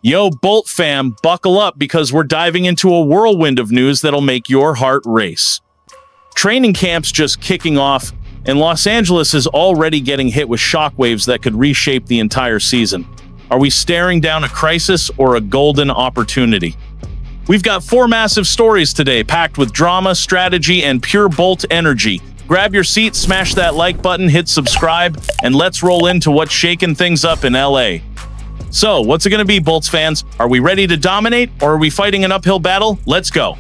Yo, Bolt fam, buckle up because we're diving into a whirlwind of news that'll make your heart race. Training camp's just kicking off, and Los Angeles is already getting hit with shockwaves that could reshape the entire season. Are we staring down a crisis or a golden opportunity? We've got 4 massive stories today, packed with drama, strategy, and pure Bolt energy. Grab your seat, smash that like button, hit subscribe, and let's roll into what's shaking things up in LA. So, what's it going to be, Bolts fans? Are we ready to dominate, or are we fighting an uphill battle? Let's go.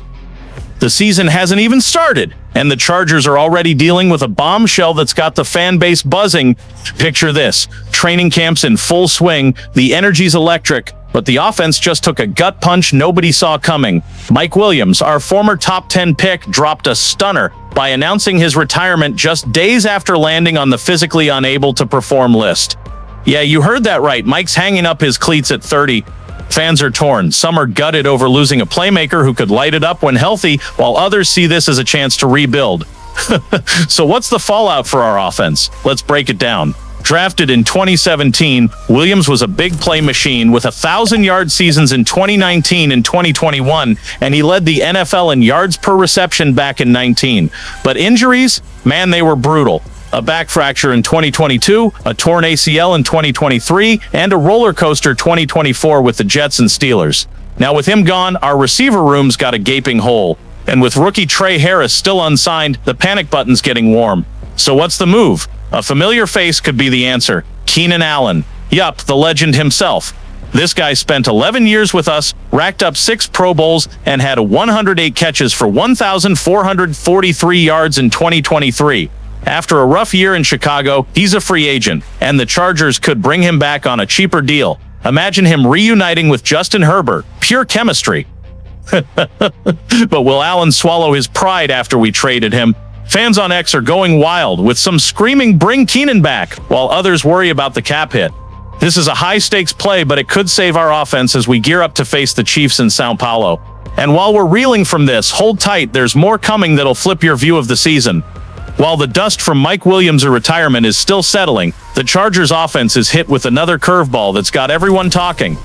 The season hasn't even started, and the Chargers are already dealing with a bombshell that's got the fan base buzzing. Picture this: training camp's in full swing, the energy's electric, but the offense just took a gut punch nobody saw coming. Mike Williams, our former top 10 pick, dropped a stunner by announcing his retirement just days after landing on the physically unable to perform list. Yeah, you heard that right. Mike's hanging up his cleats at 30. Fans are torn. Some are gutted over losing a playmaker who could light it up when healthy, while others see this as a chance to rebuild. So what's the fallout for our offense? Let's break it down. Drafted in 2017, Williams was a big play machine with 1,000-yard seasons in 2019 and 2021, and he led the NFL in yards per reception back in 19. But injuries? Man, they were brutal. A back fracture in 2022, a torn ACL in 2023, and a roller coaster 2024 with the Jets and Steelers. Now with him gone, our receiver room's got a gaping hole. And with rookie Trey Harris still unsigned, the panic button's getting warm. So what's the move? A familiar face could be the answer. Keenan Allen. Yup, the legend himself. This guy spent 11 years with us, racked up 6 Pro Bowls, and had 108 catches for 1,443 yards in 2023. After a rough year in Chicago, he's a free agent, and the Chargers could bring him back on a cheaper deal. Imagine him reuniting with Justin Herbert. Pure chemistry. But will Allen swallow his pride after we traded him? Fans on X are going wild, with some screaming, "Bring Keenan back," while others worry about the cap hit. This is a high-stakes play, but it could save our offense as we gear up to face the Chiefs in Sao Paulo. And while we're reeling from this, hold tight, there's more coming that'll flip your view of the season. While the dust from Mike Williams' retirement is still settling, the Chargers' offense is hit with another curveball that's got everyone talking.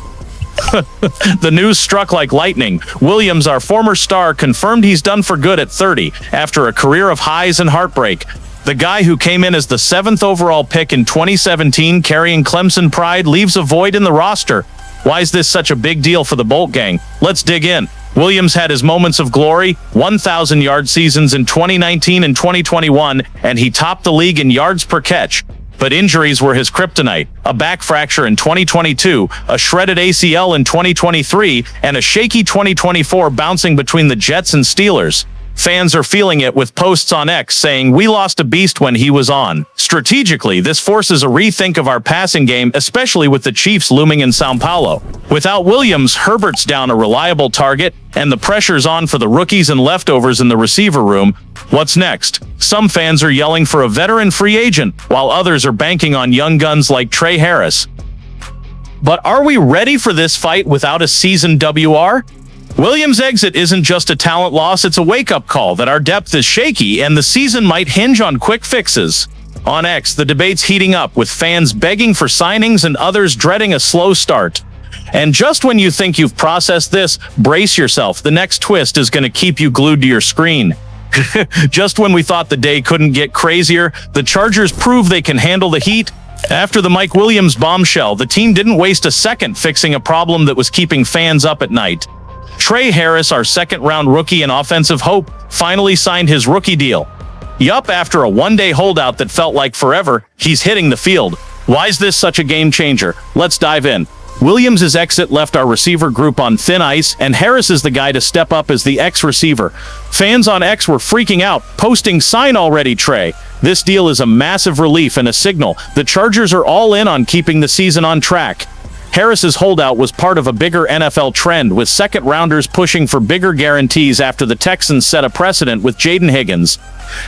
The news struck like lightning. Williams, our former star, confirmed he's done for good at 30, after a career of highs and heartbreak. The guy who came in as the 7th overall pick in 2017, carrying Clemson pride, leaves a void in the roster. Why is this such a big deal for the Bolt gang? Let's dig in. Williams had his moments of glory, 1,000-yard seasons in 2019 and 2021, and he topped the league in yards per catch. But injuries were his kryptonite. A back fracture in 2022, a shredded ACL in 2023, and a shaky 2024 bouncing between the Jets and Steelers. Fans are feeling it, with posts on X saying, "We lost a beast when he was on." Strategically, this forces a rethink of our passing game, especially with the Chiefs looming in Sao Paulo. Without Williams, Herbert's down a reliable target, and the pressure's on for the rookies and leftovers in the receiver room. What's next? Some fans are yelling for a veteran free agent, while others are banking on young guns like Trey Harris. But are we ready for this fight without a seasoned WR? Williams' exit isn't just a talent loss, it's a wake-up call that our depth is shaky and the season might hinge on quick fixes. On X, the debate's heating up, with fans begging for signings and others dreading a slow start. And just when you think you've processed this, brace yourself. The next twist is going to keep you glued to your screen. Just when we thought the day couldn't get crazier, the Chargers prove they can handle the heat. After the Mike Williams bombshell, the team didn't waste a second fixing a problem that was keeping fans up at night. Trey Harris, our second-round rookie and offensive hope, finally signed his rookie deal. Yup, after a one-day holdout that felt like forever, he's hitting the field. Why is this such a game-changer? Let's dive in. Williams' exit left our receiver group on thin ice, and Harris is the guy to step up as the X-receiver. Fans on X were freaking out, posting, "Sign already, Trey." This deal is a massive relief and a signal. The Chargers are all in on keeping the season on track. Harris's holdout was part of a bigger NFL trend, with second-rounders pushing for bigger guarantees after the Texans set a precedent with Jaden Higgins.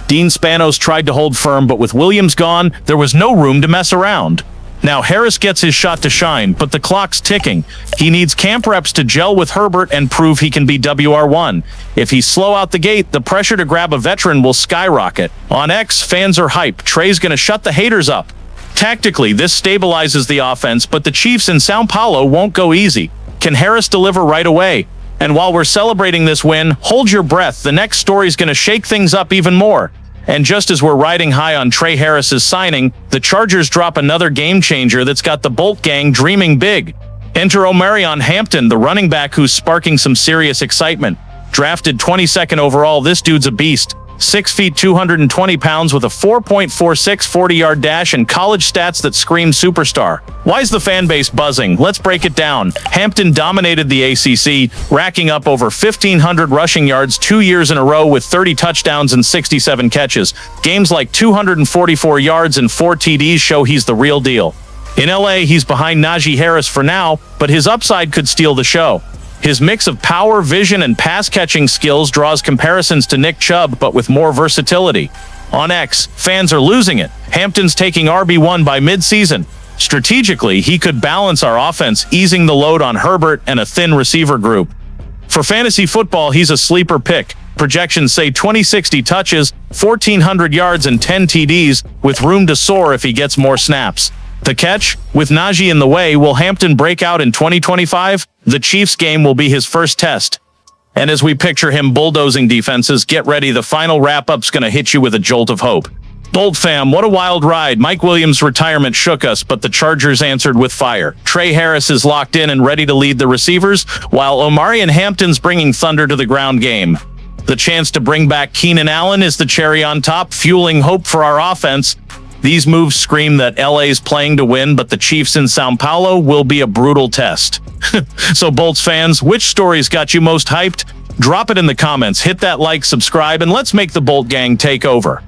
Dean Spanos tried to hold firm, but with Williams gone, there was no room to mess around. Now Harris gets his shot to shine, but the clock's ticking. He needs camp reps to gel with Herbert and prove he can be WR1. If he's slow out the gate, the pressure to grab a veteran will skyrocket. On X, fans are hype. Trey's gonna shut the haters up. Tactically, this stabilizes the offense, but the Chiefs in São Paulo won't go easy. Can Harris deliver right away? And while we're celebrating this win, hold your breath. The next story's going to shake things up even more. And just as we're riding high on Trey Harris's signing, the Chargers drop another game-changer that's got the Bolt gang dreaming big. Enter Omarion Hampton, the running back who's sparking some serious excitement. Drafted 22nd overall, this dude's a beast. 6 feet 220 pounds with a 4.46 40-yard dash and college stats that scream superstar. Why's the fan base buzzing? Let's break it down. Hampton dominated the ACC, racking up over 1,500 rushing yards 2 years in a row with 30 touchdowns and 67 catches. Games like 244 yards and 4 TDs show he's the real deal. In LA, he's behind Najee Harris for now, but his upside could steal the show. His mix of power, vision, and pass-catching skills draws comparisons to Nick Chubb, but with more versatility. On X, fans are losing it. Hampton's taking RB1 by mid-season. Strategically, he could balance our offense, easing the load on Herbert and a thin receiver group. For fantasy football, he's a sleeper pick. Projections say 2060 touches, 1,400 yards, and 10 TDs, with room to soar if he gets more snaps. The catch? With Najee in the way, will Hampton break out in 2025? The Chiefs game will be his first test. And as we picture him bulldozing defenses, get ready, the final wrap-up's gonna hit you with a jolt of hope. Bolt fam, what a wild ride. Mike Williams' retirement shook us, but the Chargers answered with fire. Trey Harris is locked in and ready to lead the receivers, while Omarion Hampton's bringing thunder to the ground game. The chance to bring back Keenan Allen is the cherry on top, fueling hope for our offense. These moves scream that LA's playing to win, but the Chiefs in São Paulo will be a brutal test. So Bolts fans, which stories got you most hyped? Drop it in the comments, hit that like, subscribe, and let's make the Bolt gang take over.